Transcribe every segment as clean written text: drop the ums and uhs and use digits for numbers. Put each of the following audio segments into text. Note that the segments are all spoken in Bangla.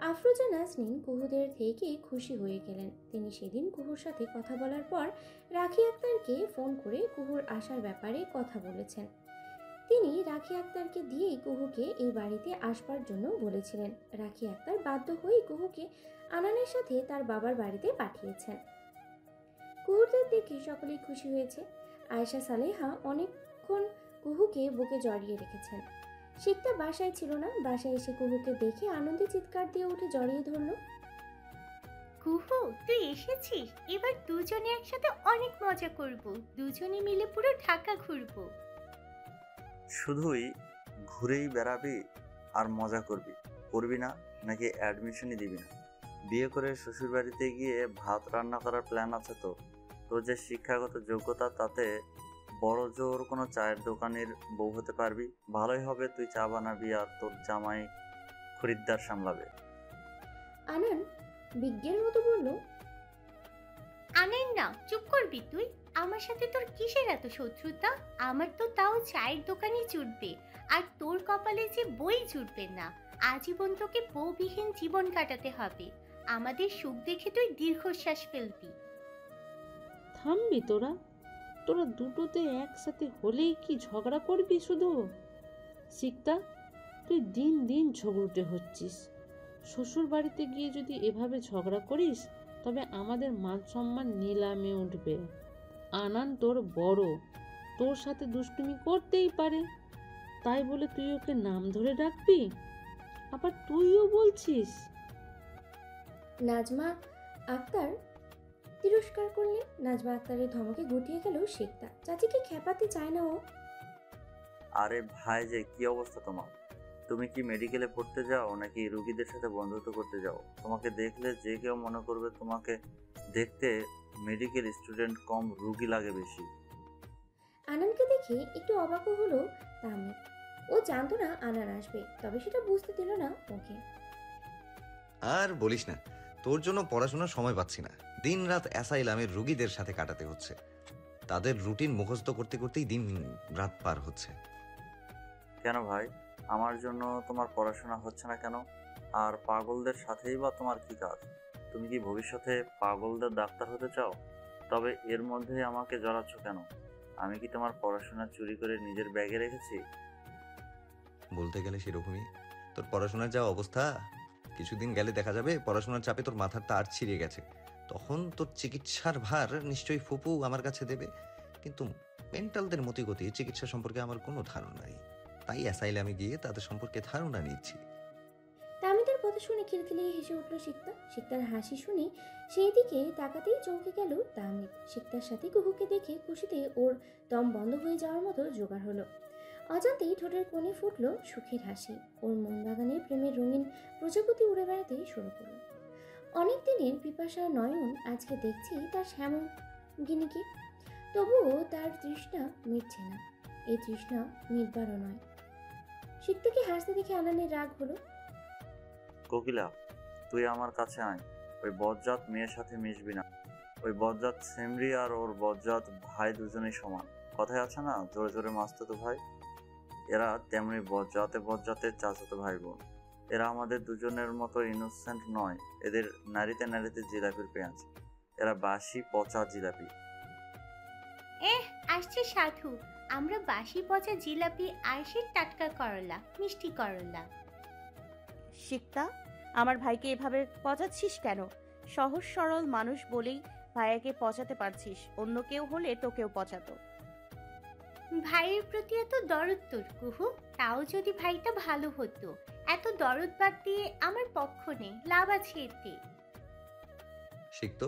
আফরোজা নাজনীন কুহুদের থেকে খুশি হয়ে গেলেন। তিনি সেদিন কুহুর সাথে কথা বলার পর রাখি আক্তারকে ফোন করে কুহুর আসার ব্যাপারে কথা বলেছেন। তিনি রাখি আক্তারকে দিয়েই কুহুকে এই বাড়িতে আসবার জন্য বলেছিলেন। রাখি আক্তার বাধ্য হয়ে কুহুকে আনানের সাথে তার বাবার বাড়িতে পাঠিয়েছেন। কুহুদের দেখে সকলেই খুশি হয়েছে। আয়েশা সালেহা অনেকক্ষণ কুহুকে বুকে জড়িয়ে রেখেছেন। শিকটা বাসায় ছিল না। বাসায় এসে কুহুকে দেখে আনন্দে চিৎকার দিয়ে উঠে জড়িয়ে ধরল। কুহু, তুই এসেছিস? এবার দুজনে একসাথে অনেক মজা করব। দুজনে মিলে পুরো ঢাকা ঘুরবো। শুধুই ঘুরেই বেড়াবি আর মজা করবি, করবি না নাকি অ্যাডমিশনই দিবি না? বিয়ে করে শ্বশুর বাড়িতে গিয়ে ভাত রান্না করার প্ল্যান আছে তো? তোর যে শিক্ষাগত যোগ্যতা, তাতে বড় জোর কোনো চায়ের দোকানের বউ হতে পারবি। ভালোই হবে, তুই চা বানাবি আর তোর জামাই খরিদ্দার সামলাবে। আনান বিজ্ঞের মতো বলল, আনেন না, চুপ করবি তুই। আমার সাথে তোর কিসের এত শত্রুতা? আমার তো তাও চায়ের দোকানই জুটবে, আর তোর কপালে যে বই জুটবে না। আজীবন তোকে বউবিহীন জীবন কাটাতে হবে। আমাদের সুখ দেখে তুই দীর্ঘশ্বাস ফেলবি। থামবি তোরা? তোরা দুটোতে একসাথে হলেই কি ঝগড়া করবি শুধু? শিকতা, তুই দিন দিন ঝগড়ুটে হচ্ছিস। শ্বশুর বাড়িতে গিয়ে যদি এভাবে ঝগড়া করিস তবে আমাদের মান সম্মান নিলামে উঠবে। আনান তোর বড়, তোর সাথে দুষ্টুমি করতেই পারে, তাই বলে তুই ওকে নাম ধরে ডাকবি? আবার তুইও বলছিস? নাজমা আক্তার তিরস্কার করলেন। নাজমা আক্তারের ধমকে গুটিয়ে গেল শিকতা। চাচিকে খেপাতে চায় না ও। আরে ভাই, যে কি অবস্থা তোমার? তুমি কি মেডিকেলে পড়তে যাও নাকি রুগীদের সাথে বন্ধুত্ব করতে যাও? তোমাকে দেখলে যে কেউ মনে করবে তোমাকে দেখতে মেডিকেল স্টুডেন্ট কম, রুগী লাগে বেশি। আনানকে দেখে একটু অবাকও হলো তাহমিদ। ও জানতো না আনান আসবে, তবে সেটা বুঝতে দিল না ওকে। আর বলিস না, তোর জন্য পড়াশোনার সময় পাচ্ছি না। দিন রাত অ্যাসাইলামের রুগীদের সাথে কাটাতে হচ্ছে। তাদের রুটিন মুখস্থ করতে করতেই দিন রাত পার হচ্ছে। কেন ভাই, আমার জন্য তোমার পড়াশোনা হচ্ছে না কেন? আর পাগলদের সাথেই বা তোমার কি কাজ? তুমি কি ভবিষ্যতে পাগলদের ডাক্তার হতে চাও? তবে এর মধ্যে আমাকে জড়াচ্ছ কেন? আমি কি তোমার পড়াশোনা চুরি করে নিজের ব্যাগে রেখেছি? বলতে গেলে সেরকমই। তোর পড়াশোনার যা অবস্থা, কিছুদিন গেলে দেখা যাবে পড়াশোনার চাপে তোর মাথার তার ছিঁড়ে গেছে। তখন তোর চিকিৎসার ভার নিশ্চয়ই ফুপু আমার কাছে দেবে। কিন্তু মেন্টালদের মতিগতি চিকিৎসা সম্পর্কে আমার কোনো ধারণা নেই, তাই অ্যাসাইলামে গিয়ে তাদের সম্পর্কে ধারণা নিচ্ছি। তামিদের কথা শুনে খিলখিলিয়ে হেসে উঠল শিকতা। শিকতার হাসি শুনে সেই দিকে তাকাতেই চমকে গেল তামিদ। শিকতার সাথে কুহুকে দেখে খুশিতে ওর দম বন্ধ হয়ে যাওয়ার মতো জোগাড় হলো। অজান্তেই ঠোঁটের কোণে ফুটল সুখের হাসি। ওর মন বাগানে প্রেমের রঙিন প্রজাপতি উড়ে বেড়াতে শুরু করলো। অনেক দিনের পিপাসা নয়ন আজকে দেখছি তার শ্যামগিনীকে। তবুও তার তৃষ্ণা মিটছে না। এই তৃষ্ণা মিটবারও নয়। শিকতাকে হাসতে দেখে আনানের রাগ হলো। কোকিলা, তুই আমার কাছে আয়। ওই বজ্জাত মেয়ের সাথে মিশবি না। ওই বজ্জাত সেমরি আর ওর বজ্জাত ভাই দুজনেই সমান। কথায় আছে না, জোরে জোরে মাসতুতো ভাই? এরা তেমনি বজ্জাতে বজ্জাতের চাচাতো ভাই বোন। এরা আমাদের দুজনের মতো ইনোসেন্ট নয়। এদের নারীতে নারীতে জিলাপির পেঁয়াজ। এরা বাসি পচা জিলাপি। আসছে সাধু। আমরা বাসি পচা জিলাপি আর সে টাটকা করলা, মিষ্টি করলা। শিকতা, আমার ভাইকে এভাবে পচাচ্ছিস কেন? সহজ সরল মানুষ বলেই ভাইয়াকে পচাতে পারছিস, অন্য কেউ হলে তোকেও পচাতো। ভাইয়ের প্রতি এত দরদ তোর কুহু। তাও যদি ভাইটা ভালো হতো। এত দরদ বাদ দিয়ে আমার পক্ষ নেই, লাভ আছে এতে। শিখত,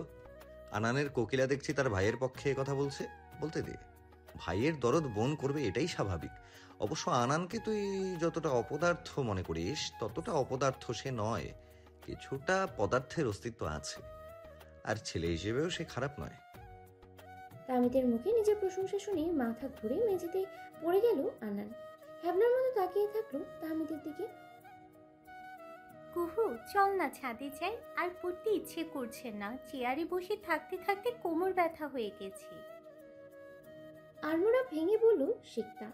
আনানের কোকিলা দেখছি তার ভাইয়ের পক্ষে কথা বলছে, বলতে দে। ভাইয়ের দরদ বোন করবে, এটাই স্বাভাবিক। অবশ্য আনানকে তুই যতটা অপদার্থ মনে করিস ততটা অপদার্থ সে নয়। কিছুটা পদার্থের অস্তিত্ব আছে, আর ছেলে হিসেবেও সে খারাপ নয়। তামিদের মুখে নিজের প্রশংসা শুনে মাথা ঘুরে মেঝেতে পড়ে গেল আনান। হ্যাবলার মতো তাকিয়ে থাকলো তামিদের দিকে। কুহু, চল না ছাদে যাই। আর পড়তে ইচ্ছে করছে না, চেয়ারে বসে থাকতে থাকতে কোমর ব্যথা হয়ে গেছে। আড়মোড়া ভেঙে বলল শিকতা।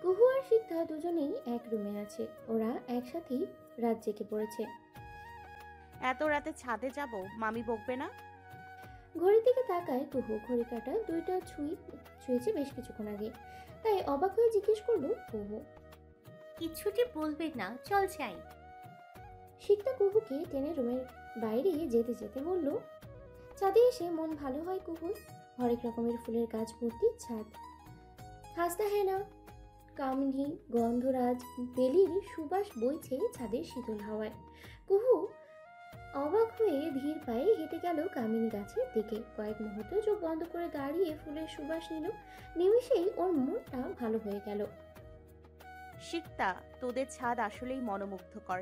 কুহু আর শিকতা দুজনেই এক রুমে আছে। ওরা একসাথেই রাত জেগে পড়েছে। এত রাতে ছাদে যাব, মামি বকবে না? ঘড়ির দিকে তাকায় কুহু। ঘড়ি কাটা 2টা ছুঁয়েছে বেশ কিছুক্ষণ আগে। তাই অবাক হয়ে জিজ্ঞেস করলো কুহু। কিছুটি বলবে না, চল যাই। শিকটা কুহুকে টেনে রুমের বাইরে যেতে যেতে বলল। ছাদে এসে মন ভালো হয় কুহুর। হরেক রকমের ফুলের গাছ ভর্তি ছাদ। খাস্তা হেনা, কামনি, গন্ধরাজ, বেলির সুবাস বইছে ছাদের শীতল হাওয়ায়। কুহু অবাক হয়ে ধীর পায়ে হেঁটে গেল কামিনী গাছের দিকে। কয়েক মুহূর্ত চোখ বন্ধ করে দাঁড়িয়ে ফুলের সুবাস নিল। নিমিষেই ওর মনটা ভালো হয়ে গেল। শিকতা, তোদের ছাদ আসলেই মনোমুগ্ধকর।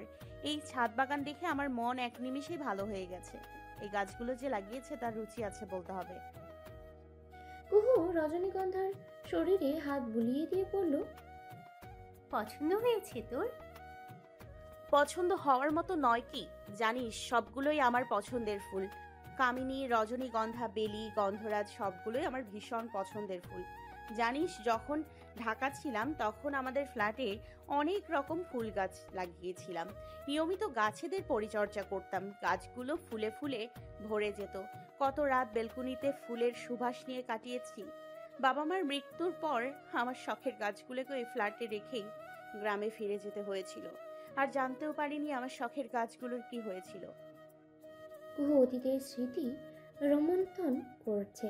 এই ছাদ বাগান দেখে আমার মন এক নিমিষেই ভালো হয়ে গেছে। এই গাছগুলো যে লাগিয়েছে তার রুচি আছে বলতে হবে। কুহু রজনীগন্ধার শরীরে হাত বুলিয়ে দিয়ে বলল। পছন্দ হয়েছে তোর? পছন্দ হওয়ার মতো নয় কি? জানিস সবগুলোই আমার পছন্দের ফুল। কামিনী, রজনীগন্ধা, বেলি, গন্ধরাজ সবগুলোই আমার ভীষণ পছন্দের ফুল। জানিস যখন ঢাকা ছিলাম তখন আমাদের ফ্ল্যাটে অনেক রকম ফুল গাছ লাগিয়েছিলাম। নিয়মিত গাছেদের পরিচর্যা করতাম। গাছগুলো ফুলে ফুলে ভরে যেত। কত রাত বেলকুনিতে ফুলের সুবাস নিয়ে কাটিয়েছি। বাবা মার মৃত্যুর পর আমার শখের গাছগুলোকে ওই ফ্ল্যাটে রেখেই গ্রামে ফিরে যেতে হয়েছিল। আর জানতেও পারিনি আমার শখের গাছগুলোর কি হয়েছিল। কুহু অতীতের স্মৃতি রোমন্থন করছে।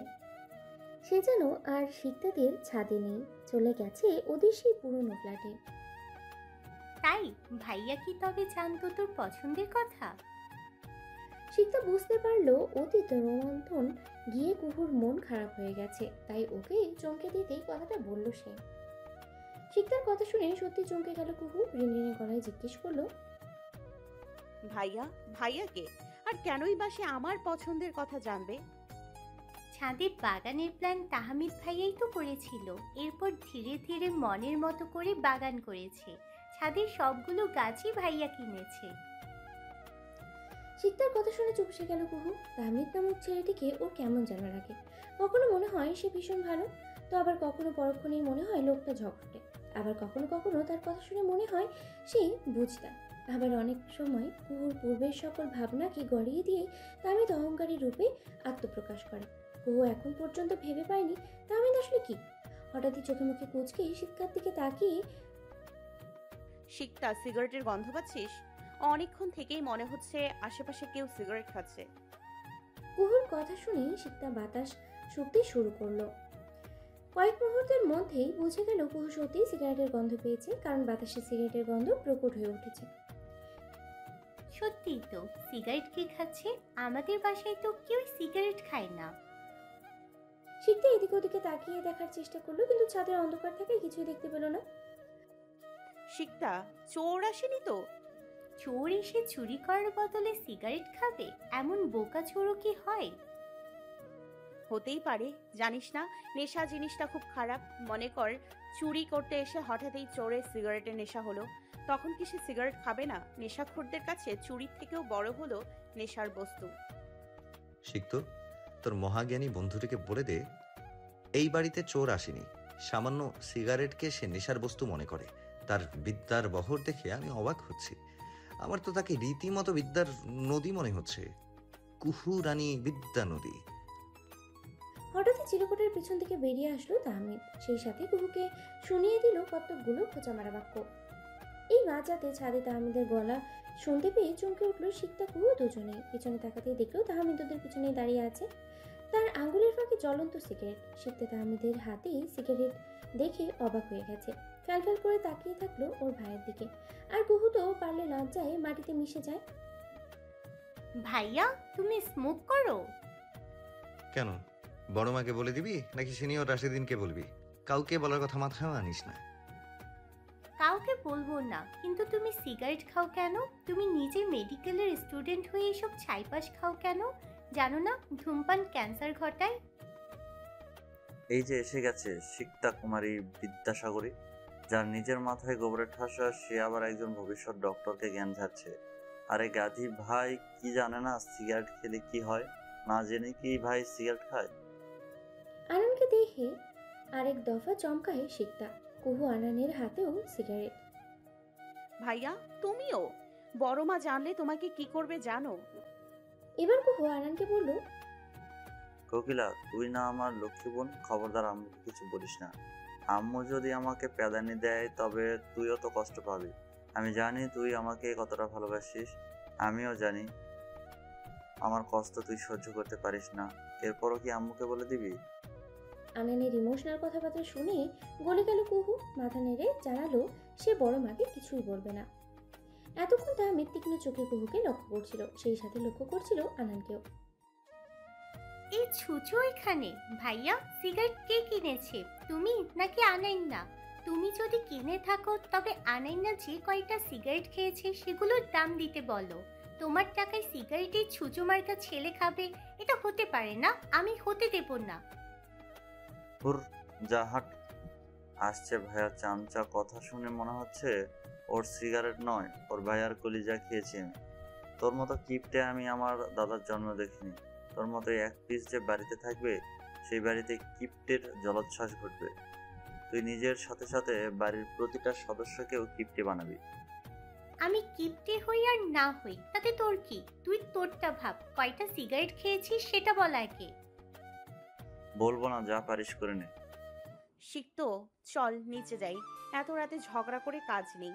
সে যেন আর শিকদাদের ছাদে নেই, চলে গেছে ওদের সেই পুরনো ফ্ল্যাটে। তাই ভাইয়া কি তবে জানতো তোর পছন্দের কথা? শিকদা বুঝতে পারলো অতীত রোমন্থন গিয়ে কুহুর মন খারাপ হয়ে গেছে। তাই ওকে চমকে দিতেই কথাটা বলল সে। শিকদার কথা শুনে সত্যি চমকে গেল কুহু। রিনরিনে গলায় জিজ্ঞেস করলো। ভাইয়া? ভাইয়াকে? আর কেনই বা সে আমার পছন্দের কথা জানবে? ছাদের বাগানের প্ল্যান তাহমিদ ভাইয়াই তো করেছিল। এরপর ধীরে ধীরে মনের মতো করে বাগান করেছে। ছাদের সবগুলো গাছই ভাইয়া কিনেছে। শিকদার কথা শুনে চুপসে গেল কুহু। তাহমিদ নামক ছেলেটিকে ওর কেমন যেন লাগে। কখনো মনে হয় সে ভীষণ ভালো, তো আবার কখনো পরক্ষণেই মনে হয় লোকটা ঝগড়টে। আবার কখনো কখনো তার কথা শুনে মনে হয় সে বুঝতাম। আবার অনেক সময় কুহুর পূর্বের সকল ভাবনাকে গড়িয়ে দিয়ে তাহমিদ অহংকারী রূপে আত্মপ্রকাশ করে। কুহু এখন পর্যন্ত ভেবে পায়নি তাহমিদ আসলে কি। হঠাৎই চোখে মুখে কুঁচকে শিক্ষার দিকে তাকিয়ে। শিকতা, সিগারেটের গন্ধ পাচ্ছিস? অনেকক্ষণ থেকেই মনে হচ্ছে আশেপাশে কেউ সিগারেট খাচ্ছে। কুহুর কথা শুনে শিকতা বাতাস শুকতে শুরু করলো। কয়েক মুহূর্তের মধ্যেই বুঝে গেল কুহু সত্যিই সিগারেটের গন্ধ পেয়েছে, কারণ বাতাসে সিগারেটের গন্ধ প্রকট হয়ে উঠেছে। সত্যিই তো, সিগারেট কে খাচ্ছে? আমাদের বাসায় তো কেউ সিগারেট খায় না। শিকতা এদিক ওদিকে তাকিয়ে দেখার চেষ্টা করলো, কিন্তু ছাদের অন্ধকার থেকে কিছুই দেখতে পেল না। শিকতা, চোর আসেনি তো? চোর এসে চুরি করার বদলে সিগারেট খাবে? এমন বোকা চোরও কি হয়? হতেই পারে। জানিস না, নেশা জিনিসটা খুব খারাপ। মনে কর চুরি করতে এসে হঠাৎই চোরের সিগারেটের নেশা হলো, তখন কি সে সিগারেট খাবে না? নেশাখোরদের কাছে চুরির থেকেও বড় হলো নেশার বস্তু। শিখত, তোর মহাজ্ঞানী বন্ধুটিকে বলে দে এই বাড়িতে চোর আসেনি। সামান্য সিগারেটকে সে নেশার বস্তু মনে করে। তার বিদ্যার বহর দেখে আমি অবাক হচ্ছি। আমার তো তাকে রীতিমতো বিদ্যার নদী মনে হচ্ছে। কুহু রানী বিদ্যা নদী। হঠাৎই চিরকুটের পিছন থেকে বেরিয়ে আসলো তাহমিদ। সেই সাথে কুহুকে শুনিয়ে দিল কতকগুলো খোঁচা মারা বাক্য। এই বাঁচাতে ছাদে তাহমিদের গলা শুনতে পেয়ে চমকে উঠলো শিকতা কুহু দুজনেই। পিছনে তাকাতেই দেখলো তাহমিদ ওদের পিছনেই দাঁড়িয়ে আছে। তার আঙ্গুলের ফাঁকে জ্বলন্ত সিগারেট। শিকতা তাহমিদের হাতেই সিগারেট দেখে অবাক হয়ে গেছে। ফ্যালফ্যাল করে তাকিয়ে থাকলো ওর ভাইয়ের দিকে। আর কুহু তো পারলে লজ্জায় মাটিতে মিশে যায়। ভাইয়া, তুমি স্মোক করো? কেন, বড় মাকে বলে দিবি নাকি সিনিয়র রাশিদিনকে বলবি? কাউকে বলার কথা মাথায় আনিস না। কাউকে বলবো না, কিন্তু তুমি সিগারেট খাও কেন? তুমি নিজে মেডিকেলের স্টুডেন্ট হয়ে এসব ছাইপাশ খাও কেন? জানো না ধূমপান ক্যান্সার ঘটায়? এই যে এসে গেছে শিকতা কুমারী বিদ্যাসাগরী, যার নিজের মাথায় গোবরের ঠাসা, সে আবার একজন ভবিষ্যৎ ডক্টরকে জ্ঞান ঝাড়ছে। আরে গাধি ভাই, কি জানে না সিগারেট খেলে কি হয়? না জেনে কি ভাই সিগারেট খায়? আনানকে দেখে আরেক দফা চমকায় শিকতা। কুহু আনানের হাতেও সিগারেট। ভাইয়া তুমিও? বড় মা জানলে তোমাকে কি করবে জানো? এবার কুহু আনানকে বলল, কোকিলা, তুই না আমার লক্ষ্মী বোন, খবরদার আম্মুকে কিছু বলিস না। আম্মু যদি আমাকে প্যাদানি দেয় তবে তুইও তো কষ্ট পাবি। আমি জানি তুই আমাকে কতটা ভালোবাসিস, আমিও জানি আমার কষ্ট তুই সহ্য করতে পারিস না। এরপরও কি আম্মুকে বলে দিবি? আনানের ইমোশনাল কথাবার্তা শুনে গলে গেল কুহু। মাথা নেড়ে জানালো সে বড় মাকে কিছুই বলবে না। এতক্ষণ তাহমিদ তীক্ষ্ণ চোখে কুহুকে লক্ষ্য করছিল, সেই সাথে লক্ষ্য করছিল আনানকেও। এই ছুঁচো এখানে। ভাইয়া, সিগারেট কে কিনেছে, তুমি নাকি আনাইন্না? তুমি যদি কিনে থাকো তবে আনাইন্না যে কয়টা সিগারেট খেয়েছে সেগুলোর দাম দিতে বলো। তোমার টাকায় সিগারেটের ছুঁচো মার্কা ছেলে খাবে, এটা হতে পারে না, আমি হতে দেব না। হুর, যা হাট। আসছে ভাইয়া চামচা, কথা শুনে মনে হচ্ছে ওর সিগারেট নয়, ওর ভাইয়ার কলিজা খেয়েছি আমি। তোর মতো কিপটে আমি আমার দাদার জন্ম দেখিনি। তোর মতো এক পিস যে বাড়িতে থাকবে, সেই বাড়িতে কিপ্টের জলোচ্ছ্বাস ঘটবে। তুই নিজের সাথে সাথে বাড়ির প্রতিটা সদস্যকেও কিপ্টে বানাবি। আমি কিপটে হই আর না হই তাতে তোর কি? তুই তোরটা ভাব, কয়টা সিগারেট খেয়েছিস সেটা বল আগে। বলবো না, যা পারিস করে নে। সিক্ত, চল নিচে যাই, এত রাতে ঝগড়া করে কাজ নেই।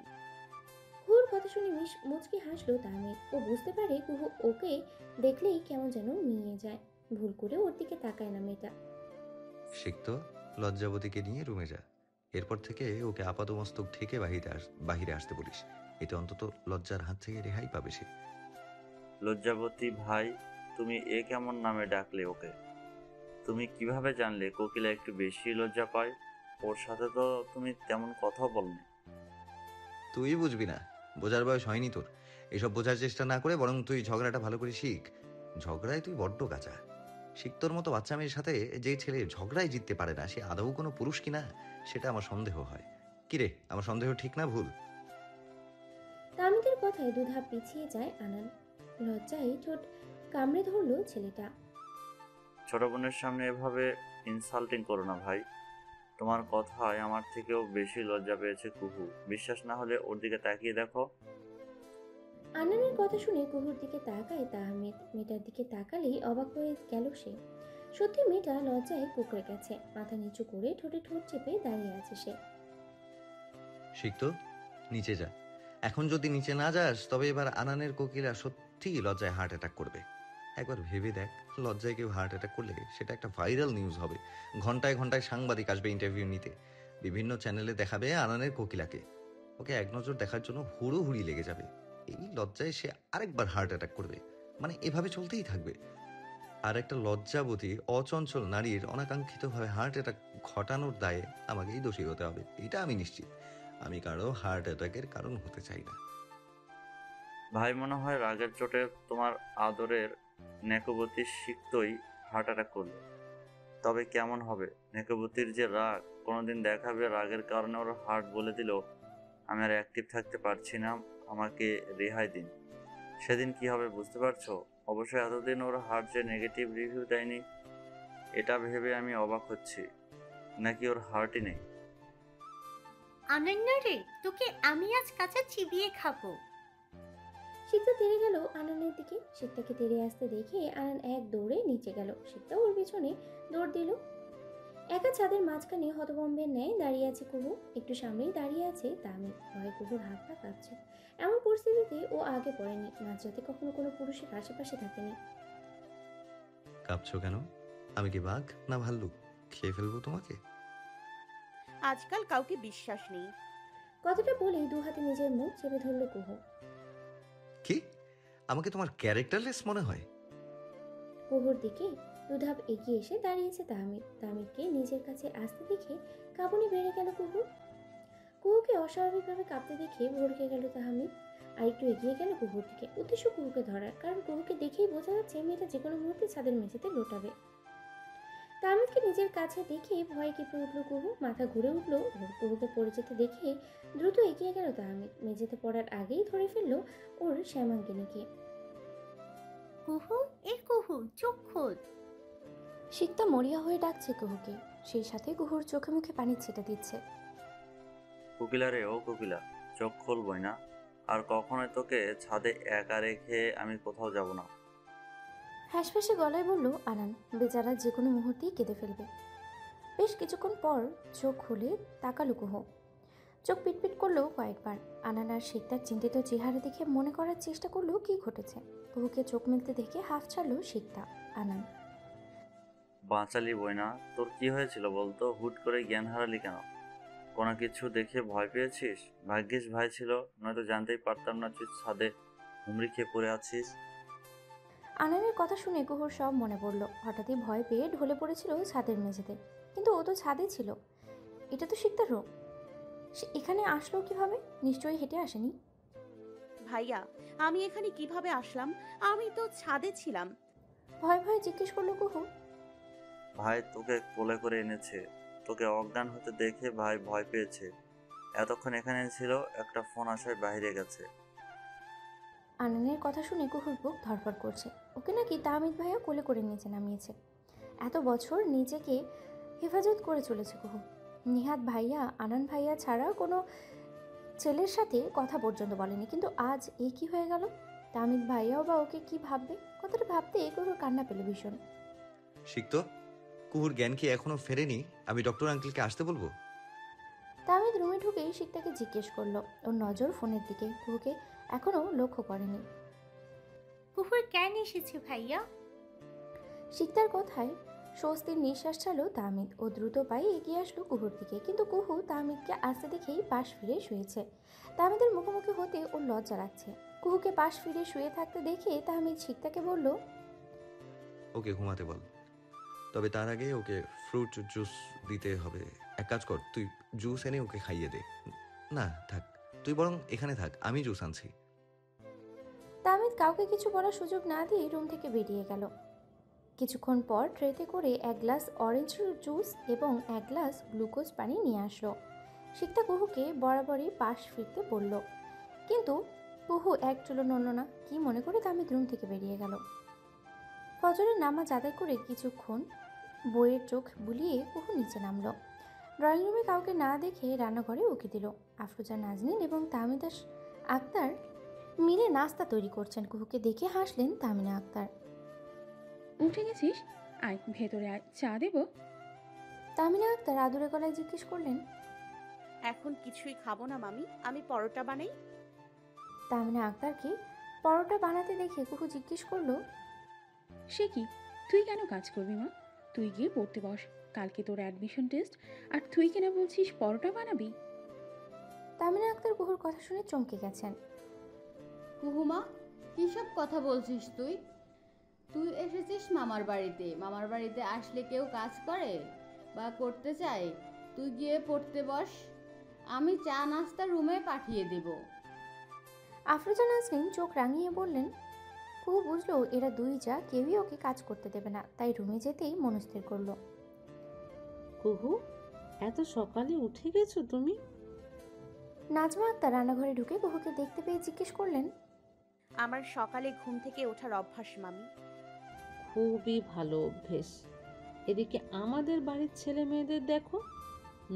কুহুর কথা শুনে মুচকি হাসলো তাহমিদ। ও বুঝতে পারে কুহু ওকে দেখলেই কেমন যেন মিয়ে যায়। ভুল করে ওর দিকে তাকায় না মেয়েটা। সিক্ত, লজ্জাবতীকে নিয়ে রুমে যা। এরপর থেকে ওকে আপাতমস্তক ঢেকে বাহিরে আসতে বলিস। এতে অন্তত লজ্জার হাত থেকে রেহাই পাবে সে। লজ্জাবতী ভাই, তুমি এ কেমন নামে ডাকলে ওকে? তুমি কিভাবে জানলে কোকিলা একটু বেশি লজ্জা পায়? ওর সাথে তো তুমি তেমন কথাও বলনি। তুই বুঝবি না, বোঝার বয়স হয়নি তোর। এসব বোঝার চেষ্টা না করে বরং তুই ঝগড়াটা ভালো করে শিখ। ঝগড়ায় তুই বড্ড কাঁচা। শিক্তর মতো বাচ্চা মেয়ের সাথে যে ছেলে ঝগড়ায় জিততে পারে না, সে আদৌ কোনো পুরুষ কিনা সেটা আমার সন্দেহ হয়। কিরে, আমার সন্দেহ ঠিক না ভুল? তাহমিদের কথায় দুধাপ পিছিয়ে যায় আনান। লজ্জায় ঠোঁট কামড়ে ধরলো ছেলেটা। ছোট বোনের সামনে এভাবে ইনসাল্টিং করো না ভাই। তোমার কথায় আমার থেকেও বেশি লজ্জা পেয়েছে কুহু। বিশ্বাস না হলে ওর দিকে তাকিয়ে দেখো। আনানের কথা শুনে কুহুর দিকে তাকায় তাহমিদ। মেয়েটার দিকে তাকালেই অবাক হয়ে গেল সে। সত্যি মেয়েটা লজ্জায় কুকড়ে গেছে। মাথা নিচু করে ঠোঁটে ঠোঁট চেপে দাঁড়িয়ে আছে সে। শিখতো, নিচে যা। এখন যদি নিচে না যাস তবে এবার আনানের কোকিলা সত্যিই লজ্জায় হার্ট অ্যাটাক করবে। একবার ভেবে দেখ, লজ্জায় কেউ হার্ট অ্যাটাক করলে সেটা একটা ভাইরাল নিউজ হবে। ঘন্টায় ঘন্টায় সাংবাদিক আসবে ইন্টারভিউ নিতে। বিভিন্ন চ্যানেলে দেখাবে আনানের কোকিলাকে। ওকে এক নজর দেখার জন্য হুড়োহুড়ি লেগে যাবে। এই লজ্জায় সে আরেকবার হার্ট অ্যাটাক করবে। মানে এভাবে চলতেই থাকবে। আর একটা লজ্জাবতী অচঞ্চল নারীর অনাকাঙ্ক্ষিতভাবে হার্ট অ্যাটাক ঘটানোর দায়ে আমাকেই দোষী হতে হবে, এটা আমি নিশ্চিত। আমি কারো হার্ট অ্যাটাকের কারণ হতে চাই না। ভাই, মনে হয় রাগের চোটে তোমার আদরের নেকবতী সিক্তই হার্ট অ্যাটাক করলো। তবে কেমন হবে? নেকবতীর যে রাগ, কোনোদিন দেখাবে রাগের কারণে ওর হার্ট বলে দিল আমি আর অ্যাক্টিভ থাকতে পারছি না, আমাকে রেহাই দিন। সেদিন কি হবে বুঝতে পারছো? অবশ্যই এতদিন ওর হার্ট যে নেগেটিভ রিভিউ দেয়নি, এটা ভেবে আমি অবাক হচ্ছি। নাকি ওর হার্টই নেই? আনান্না রে, তোকে আমি আজ কাঁচা চিবিয়ে খাবো। সিক্তা তেড়ে গেল আনানের দিকে। সিক্তাকে তেড়ে আসতে দেখে আনান এক দৌড়ে নিচে গেল। সিক্তা ওর পেছনে দৌড় দিল। একা ছাদের মাঝখানে হতভম্বের ন্যায় দাঁড়িয়ে আছে কুহু। একটু সামনেই দাঁড়িয়ে আছে তাহমিদ। ভয়ে কুহুর হাত পা কাঁপছে। এমন পরিস্থিতিতে ও আগে পড়েনি, মাঝরাতে কখনো কোনো পুরুষের আশেপাশে থাকেনি। কাঁপছো কেন? আমি কি বাঘ না ভাল্লুক? খেয়ে ফেলবো তোমাকে? আজকাল কাউকে বিশ্বাস নেই। কথাটা বলেই দু হাতে নিজের মুখ চেপে ধরল কুহু। কি? আমাকে তোমার ক্যারেক্টারলেস মনে হয়? কুহুর দিকে দুধাপ এগিয়ে এসে দাঁড়িয়েছে তাহমিদ। তাহমিদকে নিজের কাছে আসতে দেখে কাঁপুনি বেড়ে গেল কুহুর। কুহুকে অস্বাভাবিকভাবে কাঁপতে দেখে ভড়কে গেল তাহমিদ। আর একটু এগিয়ে গেল কুহুর দিকে, উদ্দেশ্য কুহুকে ধরার। কারণ কুহুকে দেখেই বোঝা যাচ্ছে মেয়েটা যে কোনো মুহূর্তে ছাদের মেঝেতে লোটাবে। তাহমিদকে নিজের কাছে দেখে ভয়ে কেঁপে উঠল কুহু। মাথা ঘুরে উঠল। কুহুকে পড়ে যেতে দেখে দ্রুত এগিয়ে গেল তাহমিদ। মেঝেতে পড়ার আগেই ধরে ফেলল ওর শ্যামাঙ্গিনীকে। কুহু, এ কুহু, চোখ খোল। সিক্তা মরিয়া হয়ে ডাকছে কুহুকে, সেই সাথে কুহুর চোখে মুখে পানি ছেটে দিচ্ছে। কোকিলা রে, ও কোকিলা, চোখ খুলবই না? আর কখনোই তোকে ছাদে একা রেখে আমি কোথাও যাব না। হাসপাশে গলায় বলল আনান। বেচারা যে কোনো মুহূর্তেই কেঁদে ফেলবে। বেশ কিছুক্ষণ পর চোখ খুলে তাকালো কুহু। চোখ পিটপিট করলো কয়েকবার। আনান আর শিকদার চিন্তিত চেহারা দেখে মনে করার চেষ্টা করলো কি ঘটেছে। কুহুকে চোখ মেলতে দেখে হাফ ছাড়লো শিকদা। আনান, বাঁচালি বই না, তোর কি হয়েছিল বলতো? হুট করে জ্ঞান হারালি কেন? কোনো কিছু দেখে ভয় পেয়েছিস? ভাগ্যিস ভাই ছিল, নয়তো জানতেই পারতাম না তুই ছাদে হুমড়ি খেয়ে পড়ে আছিস। আনানের কথা শুনে কুহুর সব মনে পড়ল। হঠাৎই ভয় পেয়ে ঢলে পড়েছিল ছাদের মেঝেতে। কিন্তু ও তো ছাদে ছিল। এটা তো শিকদার রূপ। সে এখানে আসলো কিভাবে? নিশ্চয়ই হেঁটে আসেনি। ভাইয়া, আমি এখানে কিভাবে আসলাম? আমি তো ছাদে ছিলাম। ভয় ভয়ে জিজ্ঞেস করলো কুহু। ভাই তোকে কোলে করে এনেছে, তোকে অজ্ঞান হতে দেখে ভাই ভয় পেয়েছে। এতক্ষণ এখানে ছিল, একটা ফোন আসায় বাইরে গেছে। আনানের কথা শুনে কুহুর বুক ধড়ফড় করছে। ওকে নাকি তাহমিদ ভাইয়া কোলে করে নিচে নামিয়েছে। এত বছর নিজেকে হেফাজত করে চলেছে কুহু। নিহাত ভাইয়া, আনান ভাইয়া ছাড়া কোনো ছেলের সাথে কথা পর্যন্ত বলেনি। কিন্তু আজ এ কি হয়ে গেল? তাহমিদ ভাইয়াও বা ওকে কি ভাববে? কথাটা ভাবতে কুহুর কান্না পেল ভীষণ। শিখতো, কুহুর জ্ঞান কি এখনো ফেরেনি? আমি ডক্টর আঙ্কেলকে আসতে বলবো? তাহমিদ রুমে ঢুকেই শিকতাকে জিজ্ঞেস করলো। ওর নজর ফোনের দিকে, কুহুকে এখনও লক্ষ্য করেনি। কুহুর কেন এসেছে ভাইয়া? শিকতার কথায় স্বস্তির নিঃশ্বাস ছাড়লো তাহমিদ। ও দ্রুত পায়ে এগিয়ে আসলো কুহুর দিকে। কিন্তু কুহু তাহমিদকে আসতে দেখেই পাশ ফিরে শুয়েছে। তাহমিদের মুখোমুখি হতে ওর লজ্জা লাগছে। কুহুকে পাশ ফিরে শুয়ে থাকতে দেখে তাহমিদ শিকতাকে বলল, ওকে ঘুমাতে বল, তবে তার আগে ওকে ফ্রুট জুস দিতে হবে। এক কাজ কর, তুই জুস এনে ওকে খাইয়ে দে। না থাক, তুই বরং এখানে থাক, আমি জুস আনছি। তাহমিদ কাউকে কিছু বলার সুযোগ না দিয়ে রুম থেকে বেরিয়ে গেল। কিছুক্ষণ পর ট্রেতে করে এক গ্লাস অরেঞ্জ জুস এবং এক গ্লাস গ্লুকোজ পানি নিয়ে আসলো। শিকতা কুহুকে বরাবরই পাশ ফিরতে বলল, কিন্তু কুহু এক চুলো নড়ল না। কি মনে করে তাহমিদ রুম থেকে বেরিয়ে গেল। ফজরের নামাজ আদায় করে কিছুক্ষণ বইয়ের চোখ বুলিয়ে কুহু নিচে নামলো। ড্রয়িং রুমে কাউকে না দেখে রান্নাঘরে উকি দিল। আফরোজা, নাজনীন এবং তাহমিদা আক্তার মিলে নাস্তা তৈরি করছেন। কুহুকে দেখে হাসলেন তাহমিনা আক্তার। উঠে গেছিস? আয় ভেতরে আয়, চা দেবো? তাহমিনা আক্তার আদুরে গলায় জিজ্ঞেস করলেন। এখন কিছুই খাবো না মামি, আমি পরোটা বানাই। তাহমিনা আক্তারকে পরোটা বানাতে দেখে কুহু জিজ্ঞেস করলো, সে কি, তুই কেন কাজ করবি মা? তুই গিয়ে পড়তে বস, কালকে তোর অ্যাডমিশন টেস্ট, আর তুই কেন বলছিস পরোটা বানাবি? তাহমিনা আক্তার কুহুর কথা শুনে চমকে গেছেন। কুহুমা, কিসব কথা বলছিস তুই? তুই এসেছিস মামার বাড়িতে। মামার বাড়িতে আসলে কেউ কাজ করে বা করতে চায়? তুই গিয়ে পড়তে বস, আমি চা নাস্তা রুমে পাঠিয়ে দেব। আফরোজা নাজনীন চোখ রাঙিয়ে বললেন। কুহু বুঝলো এরা দুই যা কেউই ওকে কাজ করতে দেবে না, তাই রুমে যেতেই মনস্থির করলো। কুহু, এত সকালে উঠে গেছো তুমি? নাজমা আক্তার রান্নাঘরে ঢুকে কুহুকে দেখতে পেয়ে জিজ্ঞেস করলেন। আমার সকালে ঘুম থেকে ওঠার অভ্যাস মামি। খুবই ভালো অভ্যেস। এদিকে আমাদের বাড়ির ছেলে মেয়েদের দেখো,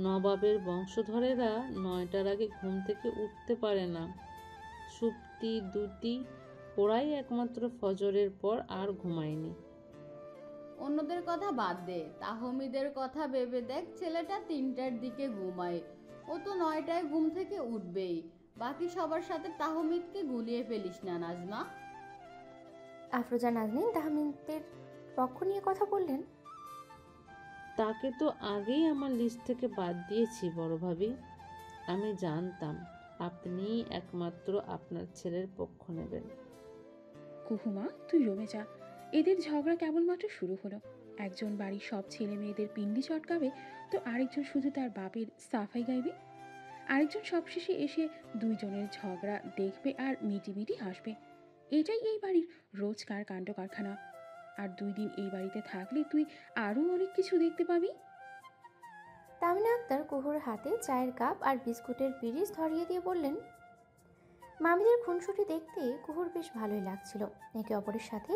নবাবের বংশধরেরা 9টার আগে ঘুম থেকে উঠতে পারে না। সুপ্তি দুটি ওরাই একমাত্র ফজরের পর আর ঘুমায়নি। অন্যদের কথা বাদ দে, তাহমিদের কথা ভেবে দেখ, ছেলেটা 3টার দিকে ঘুমায়, ও তো 9টায় ঘুম থেকে উঠবেই। বাকি সবার সাথে তাহমিদকে গুলিয়ে ফেলিস না নাজমা। আফরোজা নাজনীন তাহমিদের পক্ষ নিয়ে কথা বললেন। তাকে তো আগেই আমার লিস্ট থেকে বাদ দিয়েছি বড় ভাবি। আমি জানতাম আপনিই একমাত্র আপনার ছেলের পক্ষ নেবেন। কুহুমা, তুই রুমে যা, এদের ঝগড়া কেবলমাত্র শুরু হলো। একজন বাড়ির সব ছেলে মেয়েদের পিন্ডি চটকাবে, তো আরেকজন শুধু তার বাপের সাফাই গাইবে। আরেকজন সবশেষে এসে দুইজনের ঝগড়া দেখবে আর মিটিমিটি হাসবে। এটাই এই বাড়ির রোজকার কাণ্ড কারখানা। আর 2 দিন এই বাড়িতে থাকলে তুই আরও অনেক কিছু দেখতে পাবি। তাহমিনা আক্তার কুহুর হাতে চায়ের কাপ আর বিস্কুটের পিরিচ ধরিয়ে দিয়ে বললেন। মামিদের খুনসুটি দেখতে কুহুর বেশ ভালোই লাগছিল। একে অপরের সাথে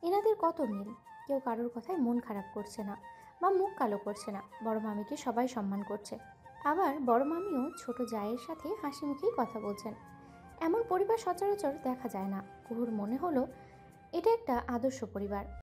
এনাদের কত মিল। কেউ কারোর কথায় মন খারাপ করছে না বা মুখ কালো করছে না। বড় মামিকে সবাই সম্মান করছে, আবার বড় মামিও ছোট জায়ের সাথে হাসি মুখেই কথা বলছেন। এমন পরিবার সচরাচর দেখা যায় না। কুহুর মনে হলো এটা একটা আদর্শ পরিবার।